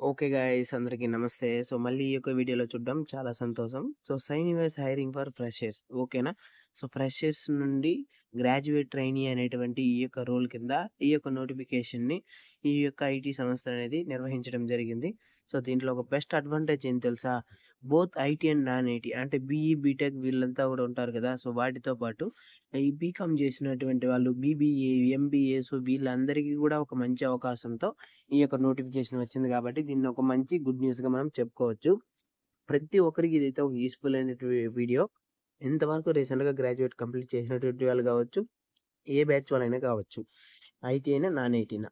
Okay guys, అందరికీ నమస్తే. So మళ్ళీ ఈ యొక్క వీడియోలో చూడడం చాలా సంతోషం. So sign universe hiring for freshers, ఓకేనా? సో ఫ్రెషర్స్ నుండి గ్రాడ్యుయేట్ ట్రైనీ అనేటువంటి ఈ యొక్క రోల్ కింద ఈ యొక్క నోటిఫికేషన్ని ఈ యొక్క ఐటీ సంస్థ అనేది నిర్వహించడం జరిగింది. సో దీంట్లో ఒక బెస్ట్ అడ్వాంటేజ్ ఏం తెలుసా? Both IT and non IT అంటే బీఈ బీటెక్ వీళ్ళంతా కూడా ఉంటారు కదా. సో వాటితో పాటు ఈ బీకామ్ చేసినటువంటి వాళ్ళు, బీబీఏ, ఎంబీఏ, సో వీళ్ళందరికీ కూడా ఒక మంచి అవకాశంతో ఈ యొక్క నోటిఫికేషన్ వచ్చింది కాబట్టి దీన్ని ఒక మంచి గుడ్ న్యూస్‌గా మనం చెప్పుకోవచ్చు. ప్రతి ఒక్కరికి ఇదైతే ఒక యూజ్‌ఫుల్ అయినటువంటి వీడియో. ఇంతవరకు రీసెంట్‌గా గ్రాడ్యుయేట్ కంప్లీట్ చేసినటువంటి వాళ్ళు కావచ్చు, ఏ బ్యాచ్ వాళ్ళైనా కావచ్చు. ఐటీ అయినా, నాన్ ఐటీ అయినా.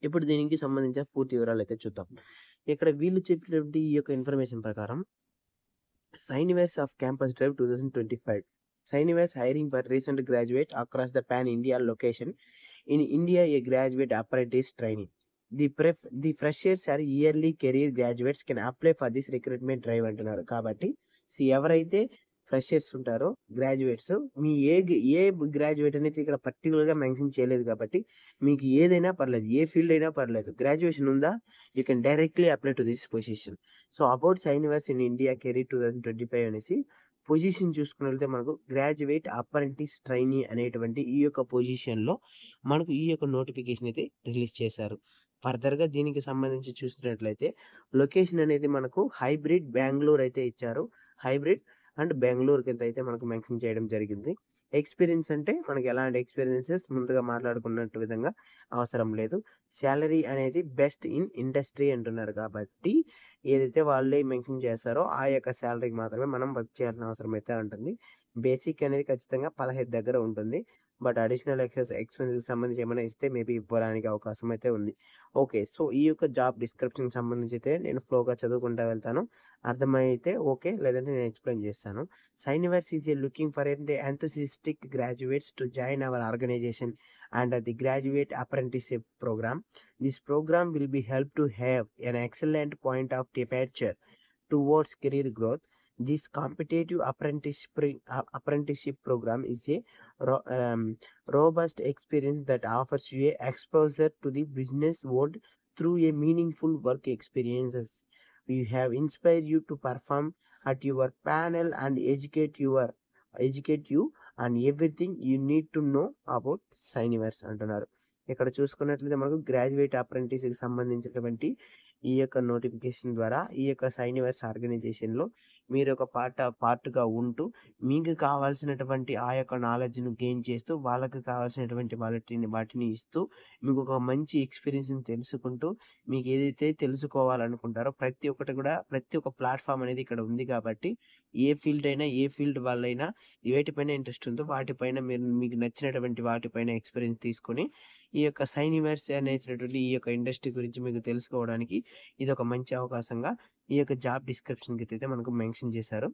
ఇప్పుడు దీనికి సంబంధించిన పూర్తి వివరాలైతే చూద్దాం. ఇక్కడ వీళ్ళు చెప్పినటువంటి ఈ యొక్క ఇన్ఫర్మేషన్ ప్రకారం Scineverse of Campus Drive 2025. Scineverse hiring for recent graduate across the pan-India location. In India, a graduate apprentice trainee. The freshers are yearly career graduates can apply for this recruitment drive అంటున్నారు. కాబట్టి ఎవరైతే freshers ఉంటారో, graduates, మీ ఏ graduate అనేది ఇక్కడ పర్టికులర్గా mention చేయలేదు కాబట్టి మీకు ఏదైనా పర్లేదు, ఏ ఫీల్డ్ అయినా పర్లేదు. గ్రాడ్యుయేషన్ ఉందా, you can directly apply to this position. So about Syniverse in India career 2025 అనేసి పొజిషన్ చూసుకున్నట్లయితే మనకు గ్రాడ్యుయేట్ అప్రెంటిస్ ట్రైనీ అనేటువంటి ఈ యొక్క పొజిషన్లో మనకు ఈ యొక్క నోటిఫికేషన్ అయితే రిలీజ్ చేశారు. ఫర్దర్గా దీనికి సంబంధించి చూసినట్లయితే లొకేషన్ అనేది మనకు హైబ్రిడ్ బెంగళూరు అయితే ఇచ్చారు. హైబ్రిడ్ అండ్ బెంగళూరు కింద అయితే మనకు మెన్షన్ చేయడం జరిగింది. ఎక్స్పీరియన్స్ అంటే మనకి ఎలాంటి ఎక్స్పీరియన్సెస్ ముందుగా మాట్లాడుకున్నట్టు విధంగా అవసరం లేదు. శాలరీ అనేది బెస్ట్ ఇన్ ఇండస్ట్రీ అంటున్నారు కాబట్టి ఏదైతే వాళ్ళే మెన్షన్ చేస్తారో ఆ యొక్క శాలరీకి మాత్రమే మనం వర్క్ చేయాల్సిన అవసరం అయితే ఉంటుంది. బేసిక్ అనేది ఖచ్చితంగా 15 దగ్గర ఉంటుంది. బట్ అడిషనల్ ఎక్స్పెన్సెస్కి సంబంధించి ఏమైనా ఇస్తే మేబీ ఇవ్వడానికి అవకాశం అయితే ఉంది. ఓకే, సో ఈ యొక్క జాబ్ డిస్క్రిప్షన్కి సంబంధించి అయితే నేను ఫ్లోగా చదువుకుంటూ వెళ్తాను. అర్థమైతే ఓకే, లేదంటే నేను ఎక్స్ప్లెయిన్ చేస్తాను. Syniverse is a looking for enthusiastic graduates to join our organisation and the graduate apprenticeship program. This program will be help to have an excellent point of departure towards career growth. This competitive apprenticeship program is a robust experience that offers you a exposure to the business world through a meaningful work experiences. We have inspired you to perform at your panel and educate you and everything you need to know about Scineverse అంటున్నారు. ఇక్కడ చూసుకున్నట్లయితే మనకు graduate అప్రెంటిస్కి సంబంధించినటువంటి ఈ యొక్క notification ద్వారా ఈ యొక్క సైనివర్స్ ఆర్గనైజేషన్లో మీరు ఒక పార్ట్గా ఉంటూ మీకు కావాల్సినటువంటి ఆ యొక్క నాలెడ్జ్ను గెయిన్ చేస్తూ వాళ్ళకి కావాల్సినటువంటి వాటిని ఇస్తూ మీకు ఒక మంచి ఎక్స్పీరియన్స్ని తెలుసుకుంటూ మీకు ఏదైతే తెలుసుకోవాలనుకుంటారో ప్రతి ఒక్క ప్లాట్ఫామ్ అనేది ఇక్కడ ఉంది కాబట్టి ఏ ఫీల్డ్ అయినా, ఏ ఫీల్డ్ వాళ్ళైనా వేటిపైన ఇంట్రెస్ట్ ఉందో వాటిపైన మీకు నచ్చినటువంటి వాటిపైన ఎక్స్పీరియన్స్ తీసుకొని ఈ యొక్క సైనివర్స్ అనేటటువంటి ఈ యొక్క ఇండస్ట్రీ గురించి మీకు తెలుసుకోవడానికి ఇది ఒక మంచి అవకాశంగా ఈ యొక్క జాబ్ డిస్క్రిప్షన్కి అయితే మనకు మెన్షన్ చేశారు.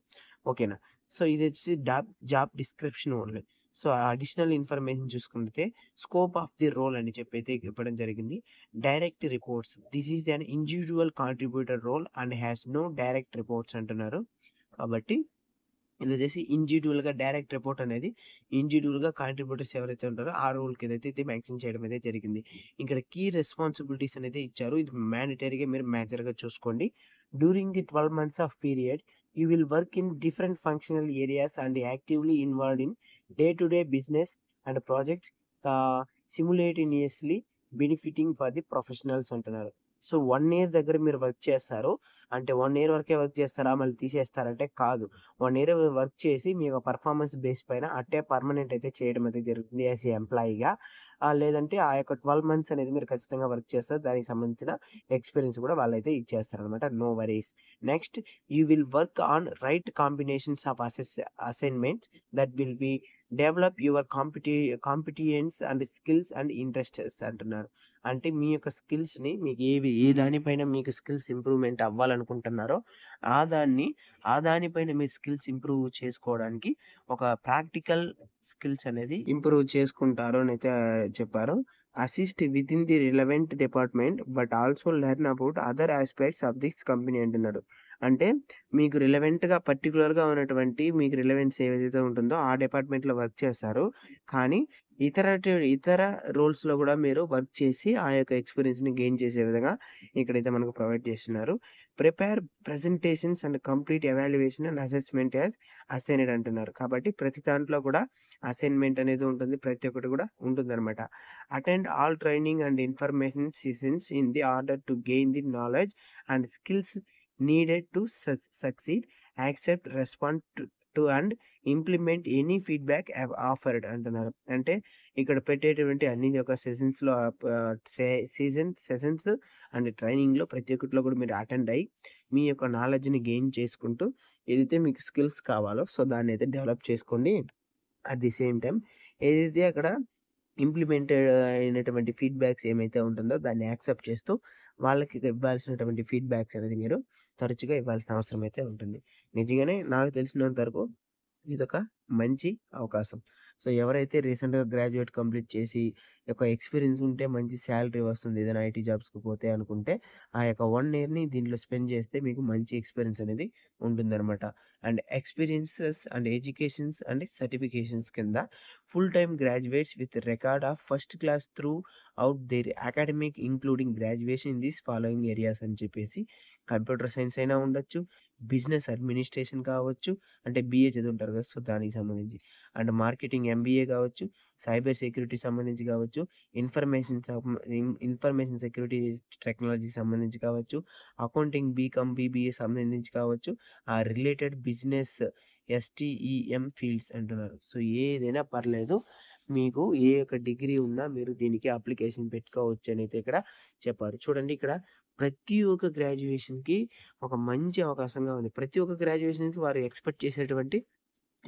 ఓకేనా? సో ఇది వచ్చి job description only. So additional information చూసుకుంటే స్కోప్ ఆఫ్ ది రోల్ అని చెప్పి అయితే ఇవ్వడం జరిగింది. Direct reports, this is an individual contributor role and has no direct reports అంటున్నారు. కాబట్టి ఇది వచ్చేసి ఇండివిజువల్గా డైరెక్ట్ రిపోర్ట్ అనేది ఇండివిజువల్గా కాంట్రిబ్యూటర్స్ ఎవరైతే ఉంటారో ఆ రోల్కి ఏదైతే ఇది మెన్షన్ చేయడం అయితే జరిగింది. ఇక్కడ కీ రెస్పాన్సిబిలిటీస్ అనేది ఇచ్చారు. ఇది మ్యాండేటరీగా మీరు మేజర్గా చూసుకోండి. During the 12 months of period you will work in different functional areas and actively involved in day to day business and projects simultaneously benefiting for the professionals అంటున్నారు. సో 1 year దగ్గర మీరు work చేస్తారు అంటే 1 year వరకే work చేస్తారా, మళ్ళీ తీసేస్తారంటే కాదు. 1 year work చేసి మీ యొక్క పర్ఫార్మెన్స్ బేస్ పైన అట్టే పర్మనెంట్ అయితే చేయడం అయితే జరుగుతుంది యాజ్ ఏ ఎంప్లాయీగా. లేదంటే ఆ యొక్క 12 months అనేది మీరు ఖచ్చితంగా వర్క్ చేస్తారు. దానికి సంబంధించిన ఎక్స్పీరియన్స్ కూడా వాళ్ళైతే ఇచ్చేస్తారనమాట. No worries. Next, you will work on right combinations of assignments that will be develop your competence and skills and interests అంటున్నారు. అంటే మీ యొక్క స్కిల్స్ని మీకు ఏ దానిపైన మీకు స్కిల్స్ ఇంప్రూవ్మెంట్ అవ్వాలనుకుంటున్నారో ఆ దానిపైన మీ స్కిల్స్ ఇంప్రూవ్ చేసుకోవడానికి ఒక ప్రాక్టికల్ స్కిల్స్ అనేది ఇంప్రూవ్ చేసుకుంటారు అని అయితే చెప్పారు. Assist with in the relevant department but also learn about other aspects of this company అంటున్నారు. అంటే మీకు రిలవెంట్గా పర్టికులర్గా ఉన్నటువంటి మీకు రిలవెన్స్ ఏదైతే ఉంటుందో ఆ డిపార్ట్మెంట్లో వర్క్ చేస్తారు. కానీ ఇతర రోల్స్‌లో గూడా మీరు వర్క్ చేసి ఆ యొక్క ఎక్స్‌పీరియన్స్‌ని గెయిన్ చేసే విధంగా ఇక్కడైతే మనకు ప్రొవైడ్ చేస్తున్నారు. Prepare presentations and complete evaluation and assessment as assigned అంటున్నారు. కాబట్టి ప్రతి దాంట్లో కూడా అసైన్‌మెంట్ అనేది ఉంటుంది. ప్రతి ఒక్కటి కూడా ఉంటుందనమాట. Attend all training and information sessions in the order to gain the knowledge and skills needed to succeed. Accept, respond to and implement any feedback offered అంటున్నారు. అంటే ఇక్కడ పెట్టేటువంటి అన్ని యొక్క సెషన్స్‌లో సెషన్స్ అండ్ ట్రైనింగ్‌లో ప్రతి ఒక్కటిలో కూడా మీరు అటెండ్ అయ్యి, మీ యొక్క నాలెడ్జ్‌ని గెయిన్ చేసుకుంటూ, ఏదైతే మీకు స్కిల్స్ కావాలో సో దాన్నైతే డెవలప్ చేసుకోండి. అట్ ది సేమ్ టైమ్ ఏదైతే అక్కడ ఇంప్లిమెంటెడ్ అయినటువంటి ఫీడ్‌బ్యాక్స్ ఏమైతే ఉంటుందో దాన్ని యాక్సెప్ట్ చేస్తూ, వాళ్ళకి ఇవ్వాల్సినటువంటి ఫీడ్‌బ్యాక్స్ అనేది మీరు తరచుగా ఇవ్వాల్సిన అవసరం అయితే ఉంటుంది. నిజంగానే నాకు తెలిసినంత వరకు ఇదొక మంచి అవకాశం. సో, ఎవరైతే రీసెంట్‌గా గ్రాడ్యుయేట్ కంప్లీట్ చేసి, ఒక ఎక్స్‌పీరియన్స్ ఉంటే మంచి సాలరీ వస్తుంది. ఏదైనా ఐటీ జాబ్స్‌కి పోతే అనుకుంటే, ఆ యొక్క 1 ఇయర్‌ని దీంట్లో స్పెండ్ చేస్తే మీకు మంచి ఎక్స్‌పీరియన్స్ అనేది ఉంటుందనమాట. And experiences and educations and certifications కింద full time graduates with record of first class throughout their academic including graduation in these following areas అని చెప్పేసి, కంప్యూటర్ సైన్స్ అయినా ఉండొచ్చు, బిజినెస్ అడ్మినిస్ట్రేషన్ కావచ్చు, అంటే బీఏ చదువుంటారు కదా! సో, దానికి సంబంధించి. అండ్ మార్కెటింగ్ ఎంబీఏ కావచ్చు, సైబర్ సెక్యూరిటీ సంబంధించి కావచ్చు, ఇన్ఫర్మేషన్ సెక్యూరిటీ టెక్నాలజీకి సంబంధించి కావచ్చు, అకౌంటింగ్ బీకామ్, బీబీఏ సంబంధించి కావచ్చు, ఆ రిలేటెడ్ బిజినెస్ ఎస్టీఈఎం ఫీల్డ్స్ అంటున్నారు. సో, ఏదైనా పర్లేదు. మీకు ఏ యొక్క డిగ్రీ ఉన్నా మీరు దీనికి అప్లికేషన్ పెట్టుకోవచ్చనైతే ఇక్కడ చెప్పారు. చూడండి ఇక్కడ ప్రతి ఒక్క గ్రాడ్యుయేషన్‌కి ఒక మంచి అవకాశంగా ఉంది. ప్రతి ఒక్క గ్రాడ్యుయేషన్‌కి వారు ఎక్స్‌పెక్ట్ చేసేటువంటి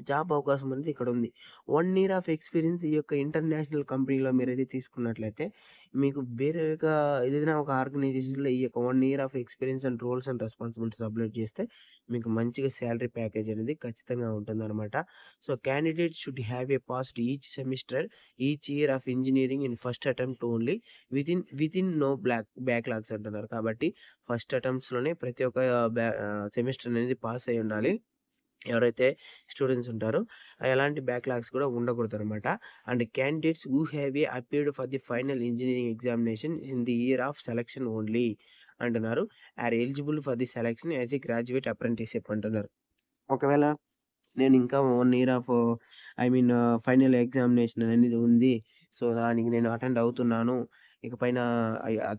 జాబ్ అవకాశం అనేది ఇక్కడుంది. 1 ఇయర్ ఆఫ్ ఎక్స్‌పీరియన్స్ ఈ యొక్క ఇంటర్నేషనల్ కంపెనీలో మీరైతే తీసుకున్నట్లయితే, మీకు వేరే ఒక ఏదైనా ఒక ఆర్గనైజేషన్‌లో ఈ యొక్క 1 year of experience and roles and responsibilities upload చేస్తే, మీకు మంచిగా సాలరీ ప్యాకేజ్ అనేది ఖచ్చితంగా ఉంటుందనమాట. So, candidates should have a passed each year of engineering in first attempt only within no backlogs అంటున్నారు. కాబట్టి ఫస్ట్ అటెంప్ట్స్‌లోనే ప్రతి ఒక్క సెమిస్టర్ అనేది పాస్ అయ్యి ఉండాలి. ఎవరైతే స్టూడెంట్స్ ఉంటారో ఎలాంటి బ్యాక్‌లాగ్స్ కూడా ఉండకూడదనమాట. And candidates who have appeared for the final engineering examination in the year of selection only అంటున్నారు. Are eligible for the selection as a graduate apprenticeship అంటున్నారు. ఒకవేళ నేను ఇంకా 1 ఇయర్ ఆఫ్ ఫైనల్ ఎగ్జామినేషన్ అనేది ఉంది. సో, దానికి నేను అటెండ్ అవుతున్నాను. ఇక పైన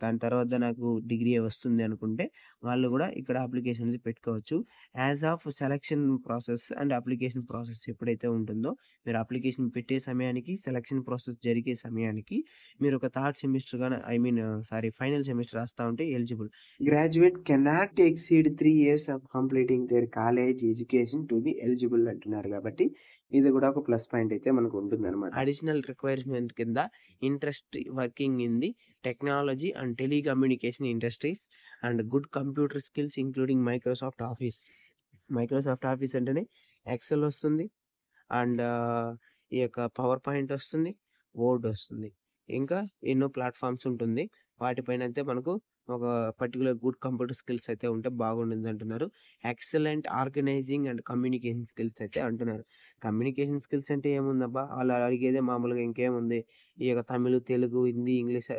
దాని తర్వాత నాకు డిగ్రీ వస్తుంది అనుకుంటే, వాళ్ళు గూడా ఇక్కడ అప్లికేషన్ అనేది పెట్టుకోవచ్చు. As of selection process and application process ఎప్పుడైతే ఉంటుందో, మీరు అప్లికేషన్ పెట్టే సమయానికి, సెలక్షన్ ప్రాసెస్ జరిగే సమయానికి మీరు ఒక థర్డ్ సెమిస్టర్ గాని ఫైనల్ సెమిస్టర్ రాస్తా ఉంటే eligible. Graduate cannot exceed 3 years of completing their college education to be eligible అంటున్నారు కాబట్టి, ఇది కూడా ఒక ప్లస్ పాయింట్ అయితే మనకు ఉంటుందన్నమాట. అడిషనల్ రిక్వైర్మెంట్ కింద interest working in the technology and telecommunication industries and good computer skills including Microsoft office. Microsoft office అంటేనే ఎక్సెల్ వస్తుంది. అండ్ ఈ యొక్క పవర్ పాయింట్ వస్తుంది. వర్డ్ వస్తుంది. ఇంకా ఎన్నో ప్లాట్‌ఫార్మ్స్ ఉంటుంది. వాటిపైన అయితే మనకు ఒక పర్టిక్యులర్ గుడ్ కంప్యూటర్ స్కిల్స్ అయితే ఉంటే బాగుంటుందంటున్నారు. Excellent organising and communication skills అయితే అంటున్నారు. కమ్యూనికేషన్ స్కిల్స్ అంటే ఏముందబ్బా! ఆళ్ళు అడిగేదే మామూలుగా ఇంకేముంది. ఈ యొక్క తమిళ్, తెలుగు, హిందీ, ఇంగ్లీష్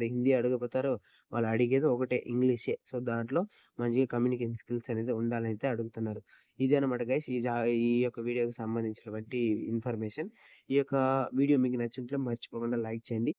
హిందీ అడగపోతారు. వాళ్ళు అడిగేది ఒకటే ఇంగ్లీషే. సో, దాంట్లో మంచిగా కమ్యూనికేషన్ స్కిల్స్ అనేది ఉండాలని అయితే అడుగుతున్నారు. ఇదే అనమాట గైస్ ఈ యొక్క వీడియోకి సంబంధించినటువంటి ఇన్ఫర్మేషన్. ఈ యొక్క వీడియో మీకు నచ్చినట్లే మర్చిపోకుండా లైక్ చేయండి.